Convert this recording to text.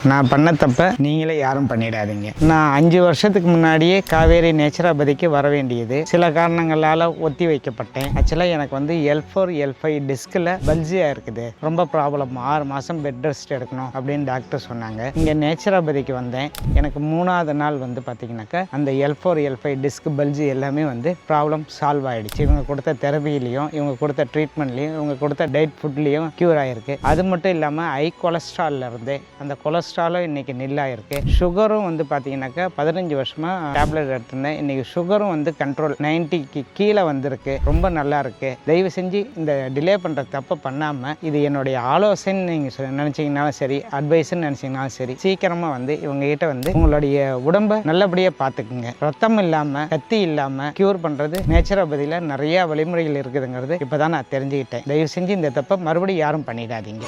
நான் பண்ண தப்ப நீங்களே யாரும் பண்ணிடாதீங்க. நான் 5 வருஷத்துக்கு முன்னாடியே காவேரி நேச்சுரோபதிக்கு வர வேண்டியது சில காரணங்களால் ஒத்தி வைக்கப்பட்டேன். ஆக்சுவலாக எனக்கு வந்து L4 L5 டிஸ்கில் பல்ஜியாக இருக்குது, ரொம்ப ப்ராப்ளம், 6 மாதம் பெட் ரெஸ்ட் எடுக்கணும் அப்படின்னு டாக்டர் சொன்னாங்க. இங்கே நேச்சுரோபதிக்கு வந்தேன். எனக்கு 3ஆவது நாள் வந்து பார்த்தீங்கன்னாக்கா அந்த L4 L5 டிஸ்க் பல்ஜி எல்லாமே வந்து ப்ராப்ளம் சால்வ் ஆகிடுச்சு. இவங்க கொடுத்த தெரபிலையும் இவங்க கொடுத்த ட்ரீட்மெண்ட்லையும் இவங்க கொடுத்த டயட் ஃபுட்லேயும் க்யூர் ஆகிருக்கு. அது மட்டும் இல்லாமல் ஹை கொலஸ்ட்ராலில் இருந்தேன், அந்த கொலஸ்ட்ராலும் இன்னைக்கு நில்லாயிருக்கு. சுகரும் வந்து பார்த்தீங்கன்னாக்கா 15 வருஷமாக டேப்லெட் எடுத்திருந்தேன். இன்னைக்கு சுகரும் வந்து கண்ட்ரோல் 90க்கு கீழே வந்திருக்கு. ரொம்ப நல்லா இருக்கு. தயவு செஞ்சு இந்த டிலே பண்ணுற தப்பை பண்ணாமல், இது என்னுடைய ஆலோசனை நீங்கள் நினச்சிங்கனாலும் சரி, அட்வைஸ்ன்னு நினச்சிங்கனாலும் சரி, சீக்கிரமாக வந்து இவங்க கிட்ட வந்து உங்களுடைய உடம்பை நல்லபடியாக பார்த்துக்குங்க. ரத்தம் இல்லாமல் கத்தி இல்லாமல் க்யூர் பண்ணுறது நேச்சுரோபதியில் நிறையா வழிமுறைகள் இருக்குதுங்கிறது இப்போ தான் நான் தெரிஞ்சுக்கிட்டேன். தயவு செஞ்சு இந்த தப்பை மறுபடியும் யாரும் பண்ணிடாதீங்க.